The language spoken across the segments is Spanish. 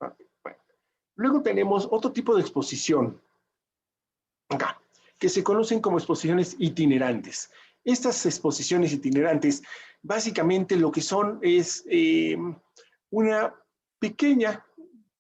Ok, bueno. Luego tenemos otro tipo de exposición, acá, que se conocen como exposiciones itinerantes. Estas exposiciones itinerantes, básicamente lo que son es una pequeña,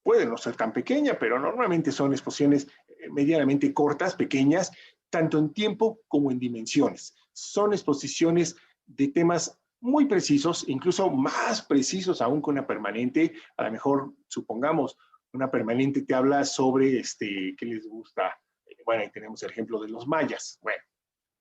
puede no ser tan pequeña, pero normalmente son exposiciones medianamente cortas, pequeñas, tanto en tiempo como en dimensiones. Son exposiciones de temas muy precisos, incluso más precisos aún que una permanente. A lo mejor, supongamos, una permanente te habla sobre, ¿qué les gusta? Bueno, ahí tenemos el ejemplo de los mayas. Bueno,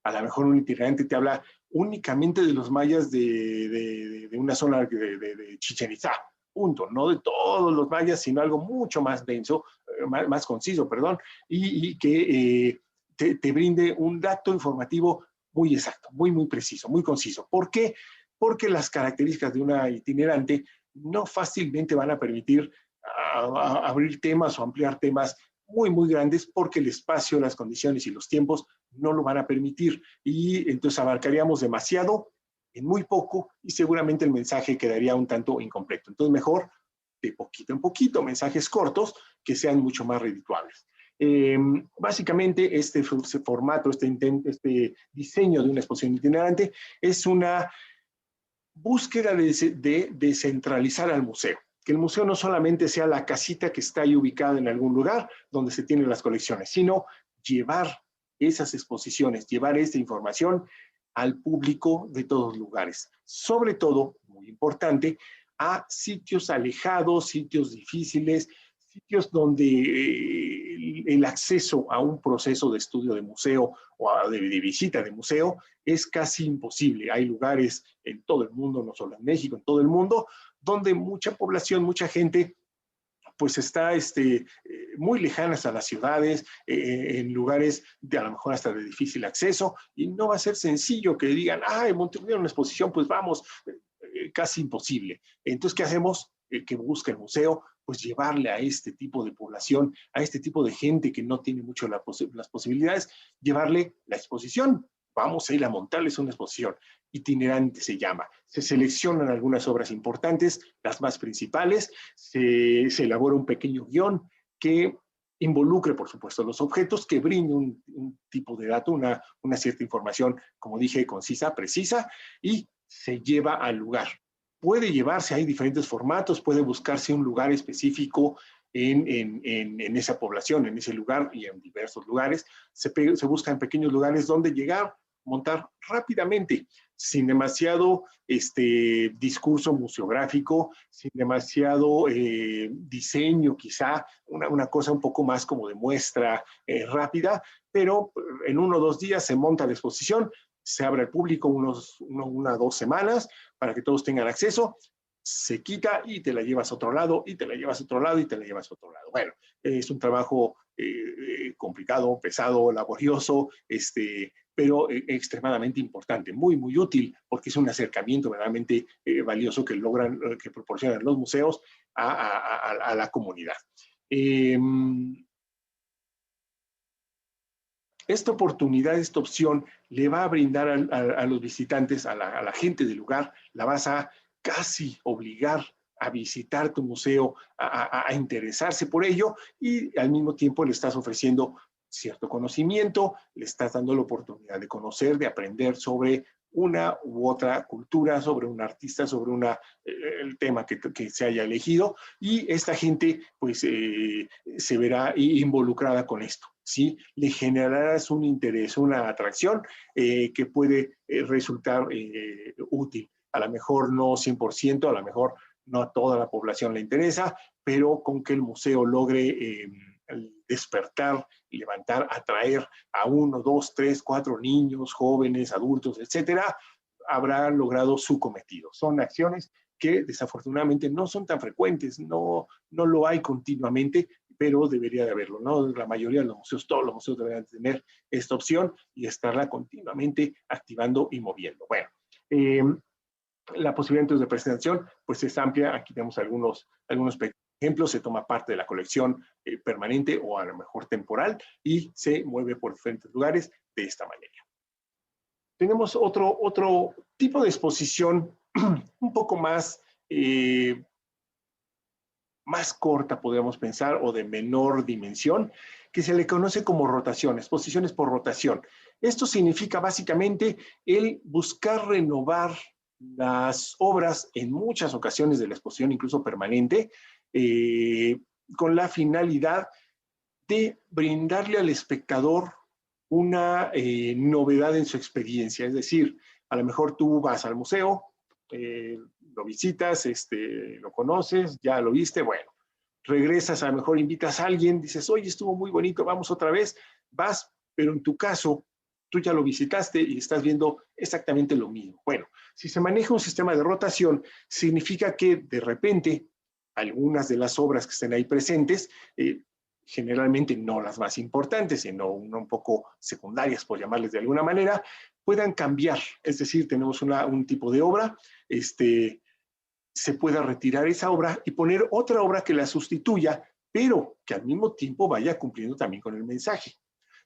a lo mejor un itinerante te habla únicamente de los mayas de una zona de Chichén Itzá, punto, no de todos los mayas, sino algo mucho más denso, más conciso, perdón, y que te brinde un dato informativo muy exacto, muy preciso, muy conciso. ¿Por qué? Porque las características de una itinerante no fácilmente van a permitir abrir temas o ampliar temas muy grandes porque el espacio, las condiciones y los tiempos no lo van a permitir y entonces abarcaríamos demasiado en muy poco y seguramente el mensaje quedaría un tanto incompleto. Entonces mejor de poquito en poquito, mensajes cortos que sean mucho más redituables. Básicamente este formato, este diseño de una exposición itinerante es una búsqueda de descentralizar al museo. Que el museo no solamente sea la casita que está ahí ubicada en algún lugar donde se tienen las colecciones, sino llevar esas exposiciones, llevar esta información al público de todos lugares. Sobre todo, muy importante, a sitios alejados, sitios difíciles, sitios donde el acceso a un proceso de estudio de museo o de visita de museo es casi imposible. Hay lugares en todo el mundo, no solo en México, en todo el mundo, donde mucha población, mucha gente pues está muy lejanas a las ciudades, en lugares de a lo mejor hasta de difícil acceso, y no va a ser sencillo que digan, ah, en Monterrey una exposición, pues vamos, casi imposible. Entonces, ¿qué hacemos? Que busca el museo, pues llevarle a este tipo de población, a este tipo de gente que no tiene mucho las posibilidades, llevarle la exposición. Vamos a ir a montarles una exposición. Itinerante se llama. Se seleccionan algunas obras importantes, las más principales, se elabora un pequeño guión que involucre, por supuesto, los objetos, que brinde un tipo de dato, una cierta información, como dije, concisa, precisa, y se lleva al lugar. Puede llevarse, hay diferentes formatos, puede buscarse un lugar específico en esa población, en ese lugar y en diversos lugares. Se buscan pequeños lugares donde llegar, montar rápidamente, sin demasiado discurso museográfico, sin demasiado diseño quizá, una cosa un poco más como de muestra rápida, pero en 1 o 2 días se monta la exposición, se abre al público una o 2 semanas para que todos tengan acceso, se quita y te la llevas a otro lado, y te la llevas a otro lado, y te la llevas a otro lado. Bueno, es un trabajo complicado, pesado, laborioso, pero extremadamente importante, muy útil, porque es un acercamiento verdaderamente valioso que logran, que proporcionan los museos a la comunidad. Esta oportunidad, esta opción, le va a brindar a los visitantes, a la gente del lugar, la vas a casi obligar a visitar tu museo, a interesarse por ello, y al mismo tiempo le estás ofreciendo cierto conocimiento, le estás dando la oportunidad de conocer, de aprender sobre una u otra cultura, sobre un artista, sobre el tema que se haya elegido, y esta gente pues se verá involucrada con esto, ¿sí? Le generarás un interés, una atracción que puede resultar útil. A lo mejor no 100%, a lo mejor no a toda la población le interesa, pero con que el museo logre despertar, levantar, atraer a 1, 2, 3, 4 niños, jóvenes, adultos, etcétera, habrá logrado su cometido. Son acciones que desafortunadamente no son tan frecuentes, no lo hay continuamente, pero debería de haberlo, ¿no? La mayoría de los museos, todos los museos deberían tener esta opción y estarla continuamente activando y moviendo. Bueno, la posibilidad entonces de presentación pues es amplia. Aquí tenemos algunos ejemplos. Se toma parte de la colección permanente o a lo mejor temporal y se mueve por diferentes lugares de esta manera. Tenemos otro tipo de exposición un poco más más corta, podríamos pensar, o de menor dimensión, que se le conoce como rotación, exposiciones por rotación. Esto significa básicamente el buscar renovar las obras en muchas ocasiones de la exposición, incluso permanente, con la finalidad de brindarle al espectador una novedad en su experiencia. Es decir, a lo mejor tú vas al museo, lo visitas, lo conoces, ya lo viste, bueno, regresas, a lo mejor invitas a alguien, dices, oye, estuvo muy bonito, vamos otra vez, vas, pero en tu caso, tú ya lo visitaste y estás viendo exactamente lo mismo. Bueno, si se maneja un sistema de rotación, significa que de repente algunas de las obras que estén ahí presentes, generalmente no las más importantes, sino un poco secundarias, por llamarles de alguna manera, puedan cambiar. Es decir, tenemos un tipo de obra, se pueda retirar esa obra y poner otra obra que la sustituya, pero que al mismo tiempo vaya cumpliendo también con el mensaje.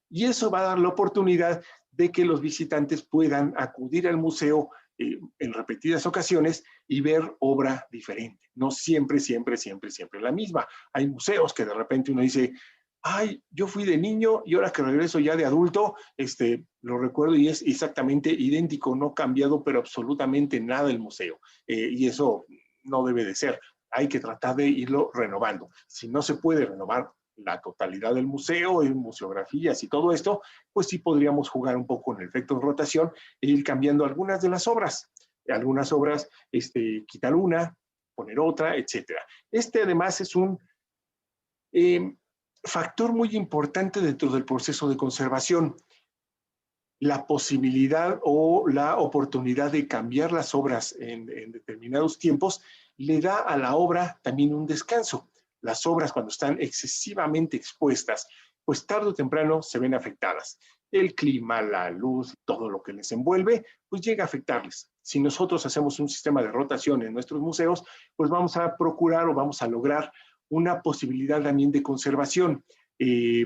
Y eso va a dar la oportunidad de que los visitantes puedan acudir al museo en repetidas ocasiones y ver obra diferente. No siempre la misma. Hay museos que de repente uno dice, ay, yo fui de niño y ahora que regreso ya de adulto, lo recuerdo y es exactamente idéntico, no cambiado, pero absolutamente nada el museo. Y eso no debe de ser. Hay que tratar de irlo renovando. Si no se puede renovar la totalidad del museo, en museografías y todo esto, pues sí podríamos jugar un poco con el efecto de rotación e ir cambiando algunas de las obras. Algunas obras, quitar una, poner otra, etcétera. Además es un factor muy importante dentro del proceso de conservación. La posibilidad o la oportunidad de cambiar las obras en determinados tiempos le da a la obra también un descanso. Las obras, cuando están excesivamente expuestas, pues tarde o temprano se ven afectadas. El clima, la luz, todo lo que les envuelve, pues llega a afectarles. Si nosotros hacemos un sistema de rotación en nuestros museos, pues vamos a procurar o vamos a lograr una posibilidad también de conservación.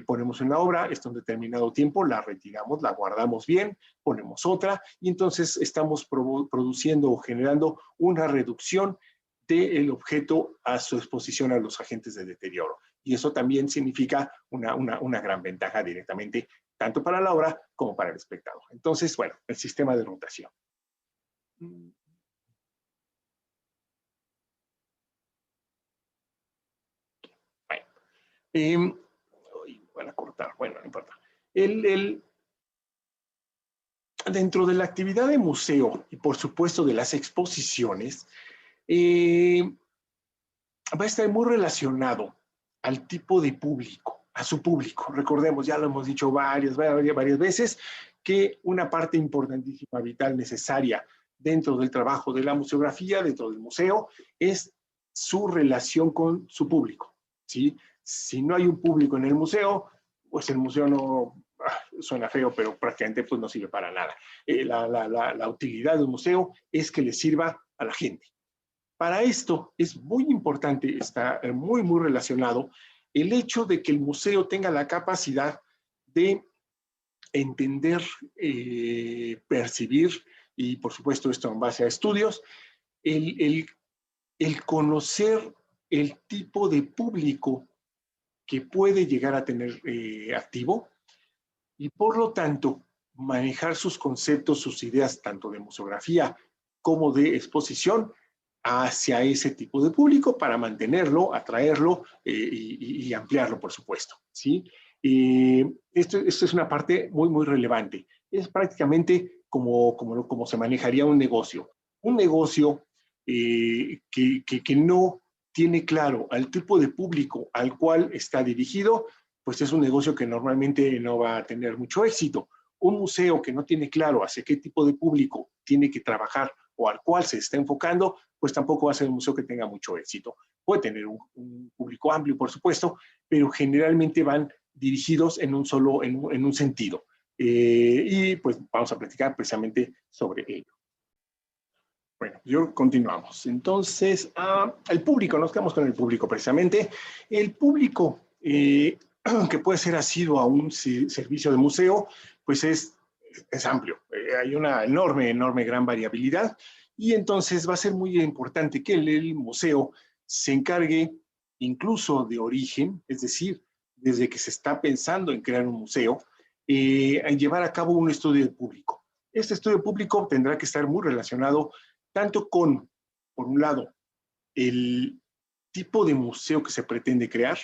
Ponemos una obra, está un determinado tiempo, la retiramos, la guardamos bien, ponemos otra y entonces estamos produciendo o generando una reducción del objeto a su exposición a los agentes de deterioro. Y eso también significa una gran ventaja directamente, tanto para la obra como para el espectador. Entonces, bueno, el sistema de rotación. Bueno, van a cortar, bueno, no importa. Dentro de la actividad de museo y por supuesto de las exposiciones, va a estar muy relacionado al tipo de público, a su público. Recordemos, ya lo hemos dicho varias veces, que una parte importantísima, vital, necesaria dentro del trabajo de la museografía, dentro del museo, es su relación con su público, ¿sí? Si no hay un público en el museo, pues el museo no, suena feo, pero prácticamente pues no sirve para nada. La utilidad de un museo es que le sirva a la gente. Para esto es muy importante, está muy relacionado, el hecho de que el museo tenga la capacidad de entender, percibir, y por supuesto esto en base a estudios, el conocer el tipo de público que puede llegar a tener activo y por lo tanto manejar sus conceptos, sus ideas, tanto de museografía como de exposición, hacia ese tipo de público para mantenerlo, atraerlo y ampliarlo, por supuesto, ¿sí? Esto es una parte muy relevante. Es prácticamente como se manejaría un negocio. Un negocio que no tiene claro al tipo de público al cual está dirigido, pues es un negocio que normalmente no va a tener mucho éxito. Un museo que no tiene claro hacia qué tipo de público tiene que trabajar o al cual se está enfocando, pues tampoco va a ser un museo que tenga mucho éxito. Puede tener un público amplio, por supuesto, pero generalmente van dirigidos en un sentido. Y pues vamos a platicar precisamente sobre ello. Bueno, continuamos. Entonces, el público, nos quedamos con el público precisamente. El público que puede ser asiduo a un servicio de museo, pues es amplio. Hay una enorme gran variabilidad y entonces va a ser muy importante que el museo se encargue incluso de origen, es decir, desde que se está pensando en crear un museo, en llevar a cabo un estudio de público. Este estudio público tendrá que estar muy relacionado tanto con, por un lado, el tipo de museo que se pretende crear,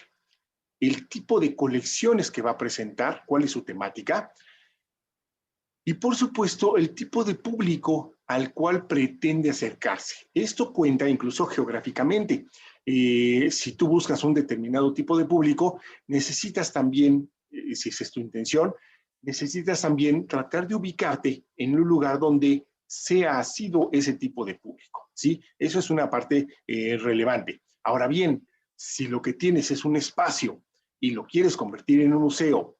el tipo de colecciones que va a presentar, cuál es su temática, y por supuesto el tipo de público al cual pretende acercarse. Esto cuenta incluso geográficamente. Si tú buscas un determinado tipo de público, necesitas también, si esa es tu intención, necesitas también tratar de ubicarte en un lugar donde sea sido ese tipo de público, ¿sí? Eso es una parte relevante. Ahora bien, si lo que tienes es un espacio y lo quieres convertir en un museo,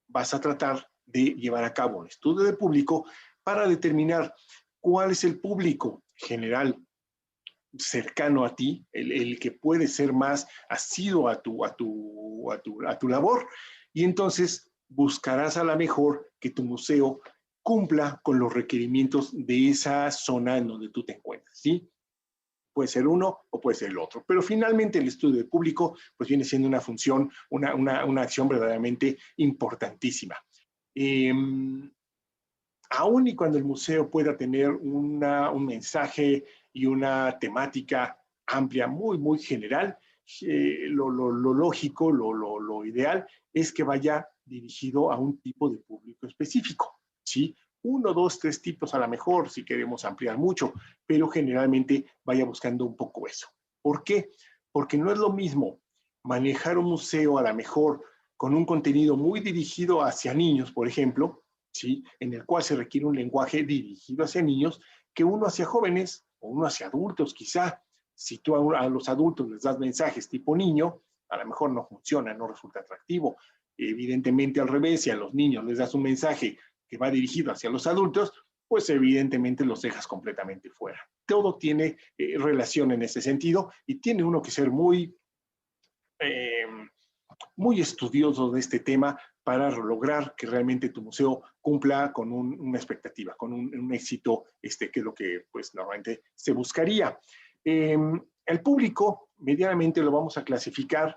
vas a tratar de llevar a cabo un estudio de público para determinar cuál es el público general cercano a ti, el que puede ser más asiduo a tu labor, y entonces buscarás a la mejor que tu museo cumpla con los requerimientos de esa zona en donde tú te encuentras, ¿sí? Puede ser uno o puede ser el otro. Pero finalmente el estudio de público pues viene siendo una función, una acción verdaderamente importantísima. Eh, Aún y cuando el museo pueda tener un mensaje y una temática amplia, muy general, lo lógico, lo ideal es que vaya dirigido a un tipo de público específico, ¿sí? Uno, dos, tres tipos a lo mejor, si queremos ampliar mucho, pero generalmente vaya buscando un poco eso. ¿Por qué? Porque no es lo mismo manejar un museo a lo mejor con un contenido muy dirigido hacia niños, por ejemplo, ¿sí? En el cual se requiere un lenguaje dirigido hacia niños, que uno hacia jóvenes o uno hacia adultos, quizá. Si tú a los adultos les das mensajes tipo niño, a lo mejor no funciona, no resulta atractivo. Evidentemente al revés, si a los niños les das un mensaje que va dirigido hacia los adultos, pues evidentemente los dejas completamente fuera. Todo tiene relación en ese sentido y tiene uno que ser eh, muy estudioso de este tema para lograr que realmente tu museo cumpla con una expectativa, con un éxito, que es lo que pues normalmente se buscaría. El público, medianamente lo vamos a clasificar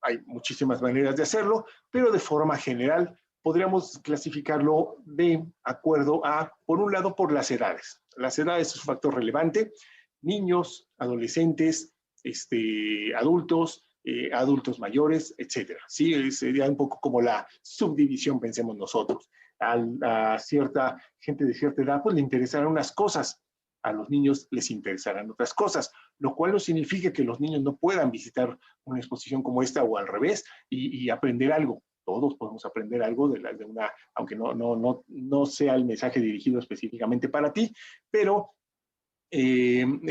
hay muchísimas maneras de hacerlo, pero de forma general podríamos clasificarlo de acuerdo a, por un lado, por las edades. Las edades es un factor relevante. Niños, adolescentes, adultos, adultos mayores, etcétera. Sí, sería un poco como la subdivisión, pensemos nosotros. A cierta gente de cierta edad, pues le interesarán unas cosas, a los niños les interesarán otras cosas, lo cual no significa que los niños no puedan visitar una exposición como esta o al revés y aprender algo. Todos podemos aprender algo de una, aunque no sea el mensaje dirigido específicamente para ti, pero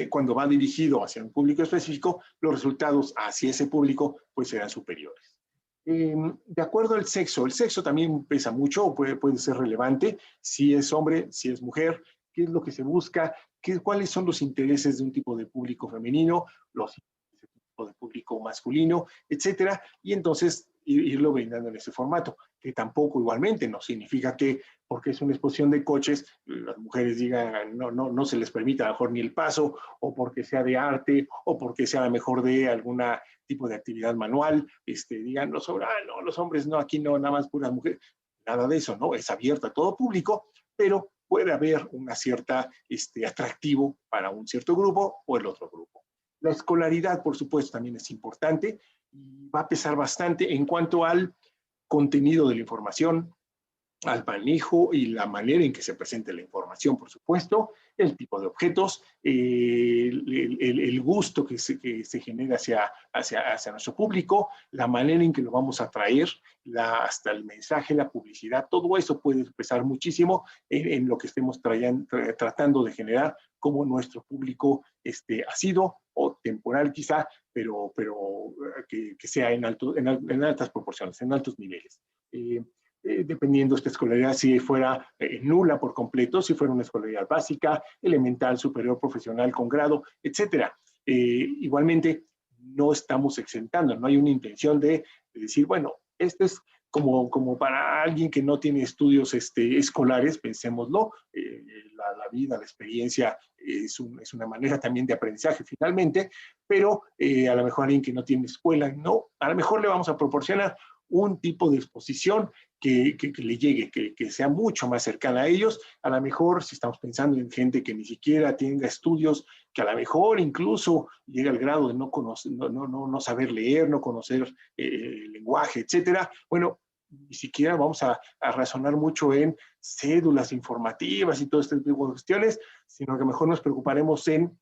cuando va dirigido hacia un público específico, los resultados hacia ese público pues serán superiores. De acuerdo al sexo, el sexo también pesa mucho, puede ser relevante, si es hombre, si es mujer, qué es lo que se busca, cuáles son los intereses de un tipo de público femenino, los tipo de público masculino, etcétera, y entonces irlo brindando en ese formato, que tampoco igualmente no significa que porque es una exposición de coches, las mujeres digan no se les permita a lo mejor ni el paso, o porque sea de arte, o porque sea a lo mejor de algún tipo de actividad manual, digan los hombres no, aquí no, nada más puras mujeres, nada de eso, ¿no? Es abierto a todo público, pero puede haber una cierta atractivo para un cierto grupo o el otro grupo. La escolaridad, por supuesto, también es importante y va a pesar bastante en cuanto al contenido de la información, al manejo y la manera en que se presente la información, por supuesto, el tipo de objetos, el gusto que se genera hacia nuestro público, la manera en que lo vamos a traer, hasta el mensaje, la publicidad, todo eso puede pesar muchísimo en lo que estemos tratando de generar como nuestro público asiduo o temporal quizá, pero que sea en altas proporciones, en altos niveles. Dependiendo de esta escolaridad, si fuera nula por completo, si fuera una escolaridad básica, elemental, superior, profesional, con grado, etcétera. Igualmente, no estamos exentando, no hay una intención de decir, bueno, esta es como para alguien que no tiene estudios escolares, pensémoslo, la vida, la experiencia es una manera también de aprendizaje finalmente, pero a lo mejor alguien que no tiene escuela, no, a lo mejor le vamos a proporcionar un tipo de exposición que le llegue, que sea mucho más cercana a ellos. A lo mejor si estamos pensando en gente que ni siquiera tenga estudios, que a lo mejor incluso llega al grado de no conocer, no saber leer, no conocer el lenguaje, etcétera. Bueno, ni siquiera vamos a razonar mucho en cédulas informativas y todo este tipo de cuestiones, sino que mejor nos preocuparemos en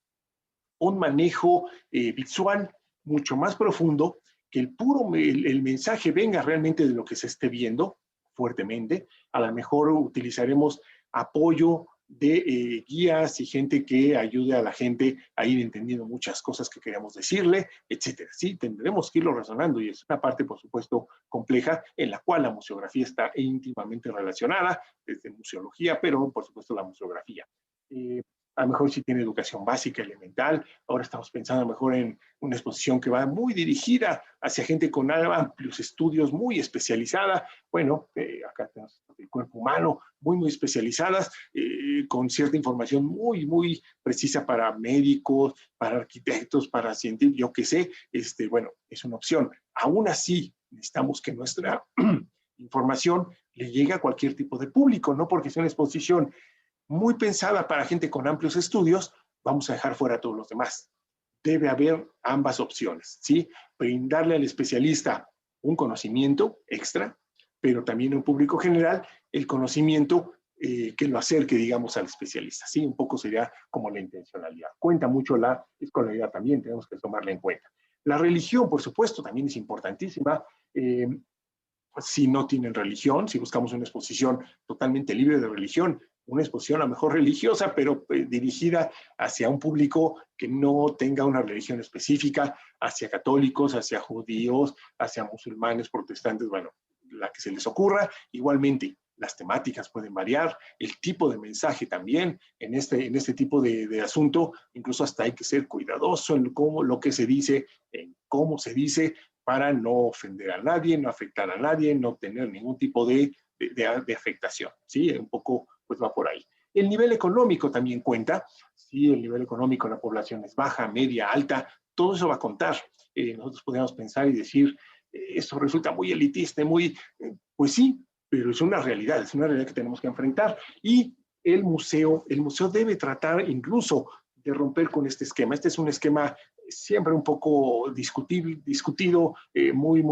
un manejo visual mucho más profundo, que el mensaje venga realmente de lo que se esté viendo fuertemente. A lo mejor utilizaremos apoyo de guías y gente que ayude a la gente a ir entendiendo muchas cosas que queremos decirle, etcétera. Sí, tendremos que irlo razonando y es una parte, por supuesto, compleja en la cual la museografía está íntimamente relacionada, desde museología, pero por supuesto la museografía. A lo mejor si tiene educación básica, elemental. Ahora estamos pensando a lo mejor en una exposición que va muy dirigida hacia gente con amplios estudios, muy especializada. Bueno, acá tenemos el cuerpo humano, muy especializadas, con cierta información muy precisa para médicos, para arquitectos, para científicos, yo qué sé. Bueno, es una opción. Aún así, necesitamos que nuestra información le llegue a cualquier tipo de público, no porque sea una exposición muy pensada para gente con amplios estudios, vamos a dejar fuera a todos los demás. Debe haber ambas opciones, ¿sí? Brindarle al especialista un conocimiento extra, pero también a un público general el conocimiento que lo acerque, digamos, al especialista, ¿sí? Un poco sería como la intencionalidad. Cuenta mucho la escolaridad también, tenemos que tomarla en cuenta. La religión, por supuesto, también es importantísima. Si no tienen religión, si buscamos una exposición totalmente libre de religión, una exposición a lo mejor religiosa, pero dirigida hacia un público que no tenga una religión específica, hacia católicos, hacia judíos, hacia musulmanes, protestantes, bueno, la que se les ocurra. Igualmente, las temáticas pueden variar, el tipo de mensaje también en este tipo de asunto, incluso hasta hay que ser cuidadoso en cómo, lo que se dice, en cómo se dice, para no ofender a nadie, no afectar a nadie, no tener ningún tipo de afectación, ¿sí? Un poco, pues va por ahí. El nivel económico también cuenta, ¿sí? El nivel económico de la población es baja, media, alta, todo eso va a contar. Nosotros podemos pensar y decir, esto resulta muy elitista, pues sí, pero es una realidad que tenemos que enfrentar. Y el museo debe tratar incluso de romper con este esquema. Este es un esquema siempre un poco discutido, muy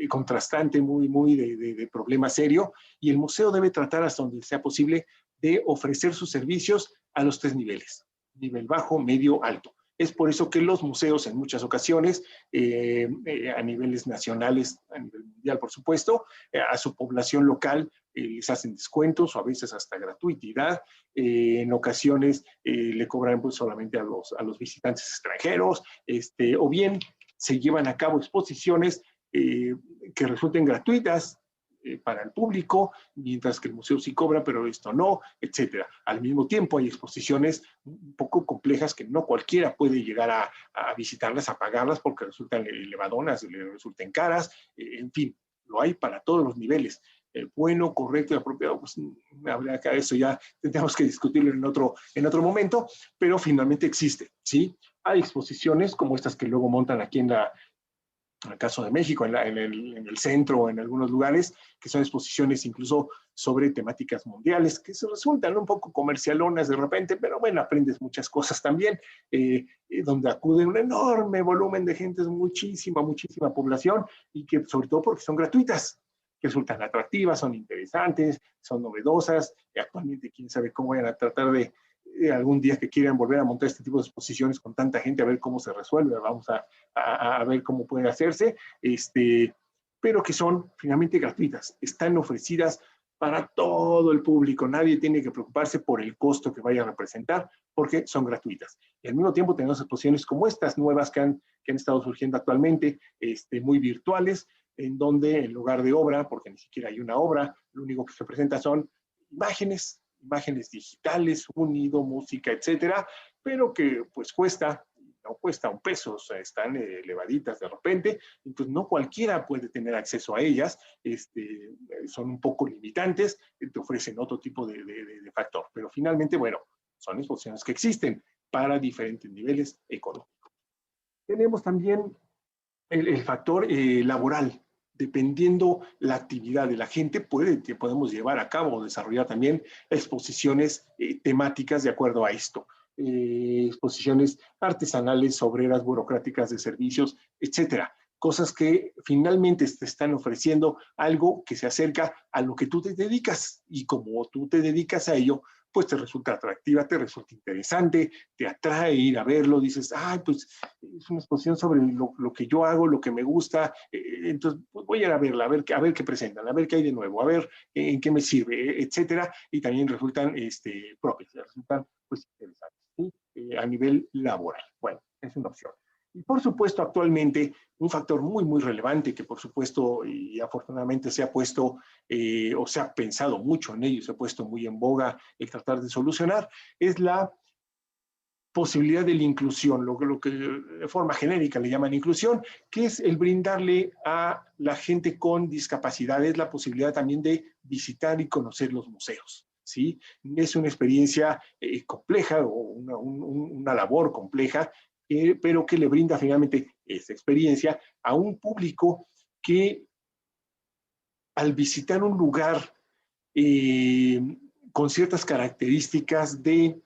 contrastante, muy de problema serio, y el museo debe tratar hasta donde sea posible de ofrecer sus servicios a los tres niveles, nivel bajo, medio, alto. Es por eso que los museos en muchas ocasiones, a niveles nacionales, a nivel mundial por supuesto, a su población local les hacen descuentos o a veces hasta gratuidad. En ocasiones le cobran pues solamente a los visitantes extranjeros, o bien se llevan a cabo exposiciones que resulten gratuitas para el público, mientras que el museo sí cobra, pero esto no, etcétera. Al mismo tiempo hay exposiciones un poco complejas que no cualquiera puede llegar a visitarlas, a pagarlas, porque resultan elevadonas, resultan caras, en fin, lo hay para todos los niveles. Bueno, correcto y apropiado, pues habría que eso ya tendríamos que discutirlo en otro momento, pero finalmente existe, ¿sí? Hay exposiciones como estas que luego montan aquí en el caso de México, en el centro, en algunos lugares, que son exposiciones incluso sobre temáticas mundiales, que se resultan un poco comercialonas de repente, pero bueno, aprendes muchas cosas también, donde acude un enorme volumen de gente, muchísima población, y que sobre todo porque son gratuitas, que resultan atractivas, son interesantes, son novedosas, y actualmente quién sabe cómo vayan a tratar de algún día que quieran volver a montar este tipo de exposiciones con tanta gente, a ver cómo se resuelve, vamos a ver cómo puede hacerse, pero que son finalmente gratuitas, están ofrecidas para todo el público, nadie tiene que preocuparse por el costo que vaya a representar, porque son gratuitas. Y al mismo tiempo tenemos exposiciones como estas nuevas que han estado surgiendo actualmente, muy virtuales, en donde en lugar de obra, porque ni siquiera hay una obra, lo único que se presenta son imágenes digitales, sonido, música, etcétera, pero que pues cuesta no cuesta un peso, o sea, están elevaditas de repente, entonces no cualquiera puede tener acceso a ellas, son un poco limitantes, te ofrecen otro tipo de factor, pero finalmente, bueno, son exposiciones que existen para diferentes niveles económicos. Tenemos también el factor laboral. Dependiendo la actividad de la gente, podemos llevar a cabo o desarrollar también exposiciones temáticas de acuerdo a esto. Exposiciones artesanales, obreras, burocráticas de servicios, etcétera. Cosas que finalmente te están ofreciendo algo que se acerca a lo que tú te dedicas, y como tú te dedicas a ello, pues te resulta atractiva, te resulta interesante, te atrae ir a verlo, dices, ay, pues es una exposición sobre lo que yo hago, lo que me gusta, entonces pues voy a ir a verla, a ver qué presentan, a ver qué hay de nuevo, a ver en qué me sirve, etcétera, y también resultan propias, resultan pues interesantes, ¿sí? A nivel laboral. Bueno, es una opción. Y por supuesto, actualmente, un factor muy, muy relevante que por supuesto y afortunadamente se ha puesto o se ha pensado mucho en ello, se ha puesto muy en boga el tratar de solucionar, es la posibilidad de la inclusión, lo que de forma genérica le llaman inclusión, que es el brindarle a la gente con discapacidades la posibilidad también de visitar y conocer los museos. ¿Sí? Es una experiencia compleja o una labor compleja, pero que le brinda finalmente esa experiencia a un público que al visitar un lugar eh, con ciertas características de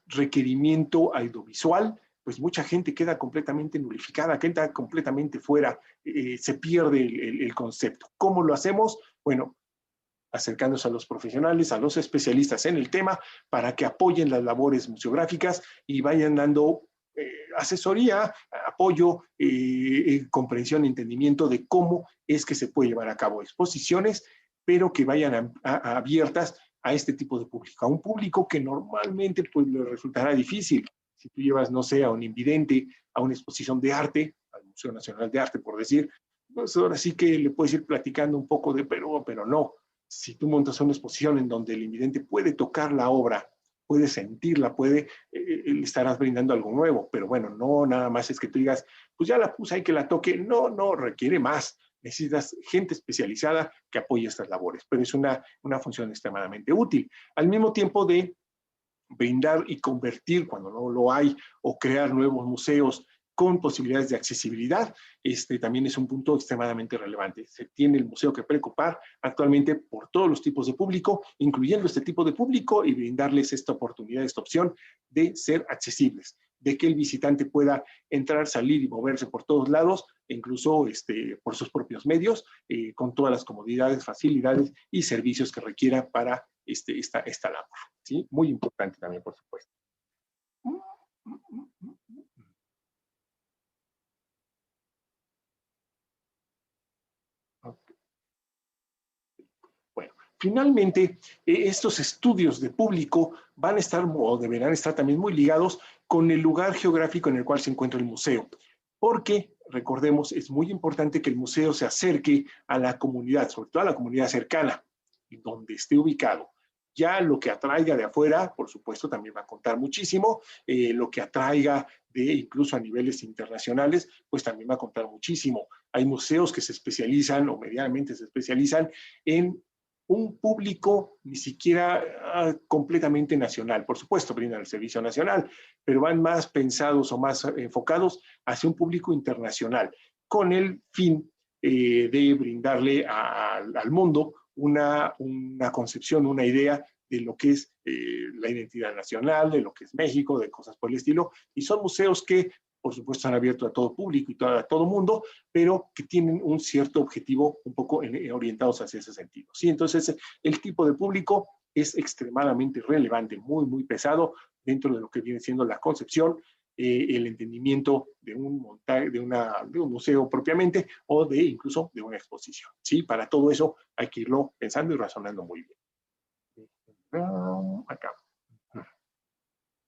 requerimiento audiovisual, pues mucha gente queda completamente nulificada, queda completamente fuera, se pierde el concepto. ¿Cómo lo hacemos? Bueno, acercándose a los profesionales, a los especialistas en el tema, para que apoyen las labores museográficas y vayan dando asesoría, apoyo, comprensión, entendimiento de cómo es que se puede llevar a cabo exposiciones, pero que vayan abiertas a este tipo de público, a un público que normalmente pues le resultará difícil. Si tú llevas, no sé, a un invidente a una exposición de arte, al Museo Nacional de Arte, por decir, pues ahora sí que le puedes ir platicando un poco de, pero no. Si tú montas una exposición en donde el invidente puede tocar la obra, puede sentirla, le estarás brindando algo nuevo, pero bueno, no nada más es que tú digas, pues ya la puse, hay que la toque, no, requiere más, necesitas gente especializada que apoye estas labores, pero es una función extremadamente útil. Al mismo tiempo de brindar y convertir, cuando no lo hay, o crear nuevos museos con posibilidades de accesibilidad, también es un punto extremadamente relevante. Se tiene el museo que preocupar actualmente por todos los tipos de público, incluyendo este tipo de público, y brindarles esta oportunidad, esta opción de ser accesibles, de que el visitante pueda entrar, salir y moverse por todos lados, incluso por sus propios medios, con todas las comodidades, facilidades y servicios que requiera para esta labor. ¿Sí? Muy importante también, por supuesto. Bueno, finalmente, estos estudios de público van a estar o deberán estar también muy ligados con el lugar geográfico en el cual se encuentra el museo, porque, recordemos, es muy importante que el museo se acerque a la comunidad, sobre todo a la comunidad cercana, donde esté ubicado. Ya lo que atraiga de afuera, por supuesto, también va a contar muchísimo. Lo que atraiga incluso a niveles internacionales, pues también va a contar muchísimo. Hay museos que se especializan o medianamente se especializan en un público ni siquiera completamente nacional. Por supuesto, brindan el servicio nacional, pero van más pensados o más enfocados hacia un público internacional, con el fin de brindarle al mundo una concepción, una idea de lo que es la identidad nacional, de lo que es México, de cosas por el estilo. Y son museos que, por supuesto, están abiertos a todo público y a todo mundo, pero que tienen un cierto objetivo un poco orientados hacia ese sentido. ¿Sí? Entonces, el tipo de público es extremadamente relevante, muy, muy pesado dentro de lo que viene siendo la concepción, el entendimiento de un museo propiamente o incluso de una exposición. ¿Sí? Para todo eso hay que irlo pensando y razonando muy bien. Acá.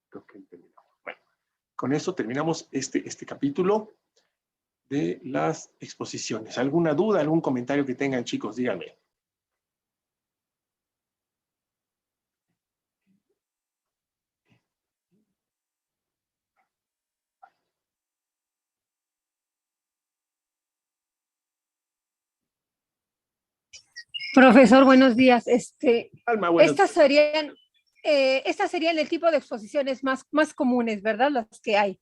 Creo que terminamos. Bueno, con eso terminamos este capítulo de las exposiciones. ¿Alguna duda, algún comentario que tengan, chicos? Díganme. Profesor, buenos días. Alma, bueno, Estas serían el tipo de exposiciones más comunes, ¿verdad? Las que hay.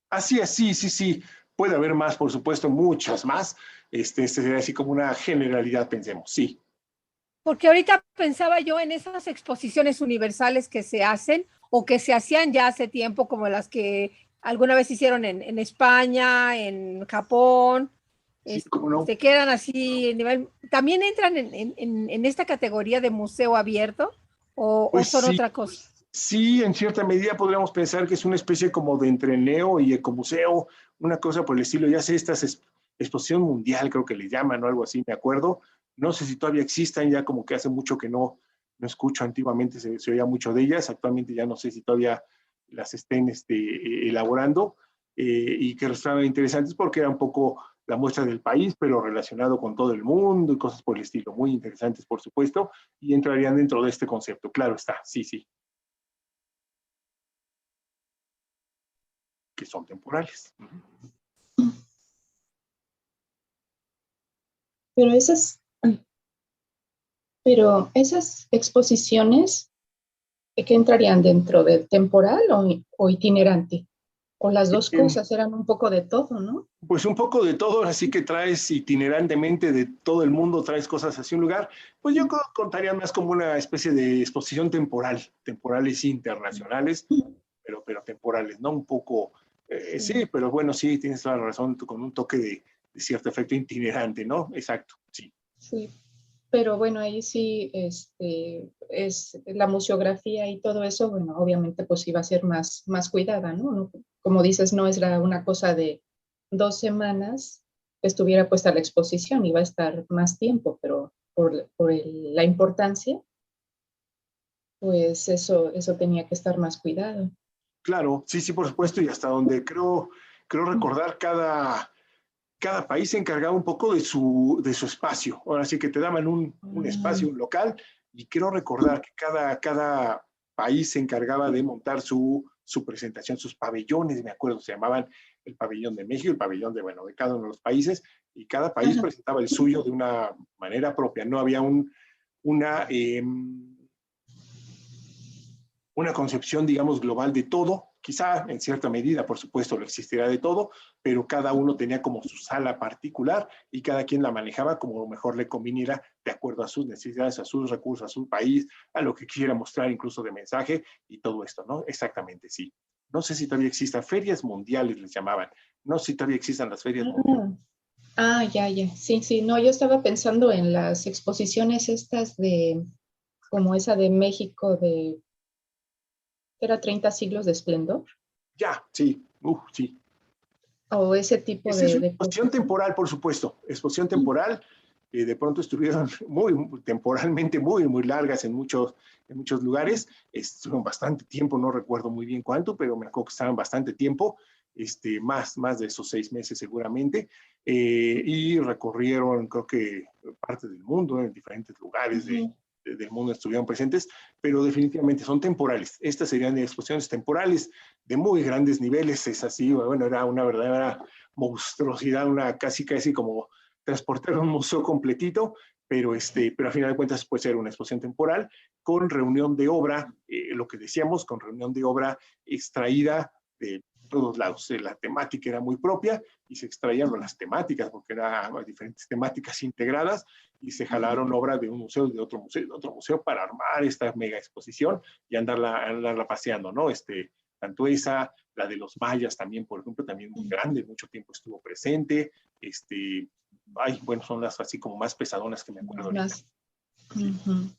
así es, sí, sí, sí. Puede haber más, por supuesto, muchas más. Este sería así como una generalidad, pensemos, sí. Porque ahorita pensaba yo en esas exposiciones universales que se hacen o que se hacían ya hace tiempo, como las que alguna vez hicieron en España, en Japón, Sí, cómo no. se quedan así, nivel, ¿también entran en esta categoría de museo abierto o Pues son sí, otra cosa? sí, en cierta medida podríamos pensar que es una especie como de entreneo y ecomuseo, una cosa por el estilo. Ya sé, exposición mundial, creo que le llaman o algo así, me acuerdo. No sé si todavía existan, ya como que hace mucho que no escucho, antiguamente se oía mucho de ellas, actualmente ya no sé si todavía las estén elaborando, y que resultaban interesantes porque era un poco la muestra del país, pero relacionado con todo el mundo y cosas por el estilo, muy interesantes, por supuesto, y entrarían dentro de este concepto, claro está, sí, sí, que son temporales. Pero esas exposiciones, ¿qué entrarían dentro de temporal o itinerante? O las dos cosas, eran un poco de todo, ¿no? Pues un poco de todo, así que traes itinerantemente de todo el mundo, traes cosas hacia un lugar, pues yo contaría más como una especie de exposición temporal, temporales internacionales, pero temporales, ¿no? Un poco, sí, Sí, pero bueno, sí, tienes toda la razón, con un toque de cierto efecto itinerante, ¿no? Exacto, sí. sí. Pero bueno, ahí sí, es la museografía y todo eso, bueno, obviamente pues iba a ser más cuidada, ¿no? Como dices, no era una cosa de 2 semanas que estuviera puesta la exposición, iba a estar más tiempo, pero la importancia, pues eso tenía que estar más cuidado. Claro, sí, sí, por supuesto, y hasta donde creo recordar cada país se encargaba un poco de su espacio. Ahora sí que te daban un espacio, un local, y quiero recordar que cada país se encargaba de montar su presentación, sus pabellones, me acuerdo, se llamaban el pabellón de México, el pabellón de, bueno, de cada uno de los países, y cada país Ajá. presentaba el suyo de una manera propia. No había una, una concepción, digamos, global de todo. Quizá en cierta medida, por supuesto, lo existirá de todo, pero cada uno tenía como su sala particular y cada quien la manejaba como mejor le conviniera de acuerdo a sus necesidades, a sus recursos, a su país, a lo que quisiera mostrar incluso de mensaje y todo esto, ¿no? Exactamente, sí. No sé si todavía existan ferias mundiales, les llamaban. No sé si todavía existan las ferias mundiales. Ah, ya, ya. Sí, sí. No, yo estaba pensando en las exposiciones estas como esa de México era 30 siglos de esplendor, Ya, sí, sí. o ese tipo Esa es una de exposición cosas, ¿no? temporal, por supuesto, exposición temporal, que de pronto estuvieron temporalmente muy largas en muchos lugares, estuvieron bastante tiempo, no recuerdo muy bien cuánto, pero me acuerdo que estaban bastante tiempo, más de esos 6 meses seguramente, y recorrieron, creo que parte del mundo, en diferentes lugares Ujú. del mundo estuvieron presentes, pero definitivamente son temporales. Estas serían exposiciones temporales de muy grandes niveles, es así, bueno, era una verdadera monstruosidad, una casi como transportar un museo completito, pero a final de cuentas puede ser una exposición temporal con reunión de obra, lo que decíamos, con reunión de obra extraída de todos lados. La temática era muy propia y se extraían las temáticas, porque eran diferentes temáticas integradas y se jalaron obra de un museo, de otro museo, de otro museo para armar esta mega exposición y andarla paseando, ¿no? Tanto esa, la de los mayas también, por ejemplo, también muy grande, mucho tiempo estuvo presente. Bueno, son las así como más pesadonas que me acuerdo ahorita. Más. Sí. Ujú.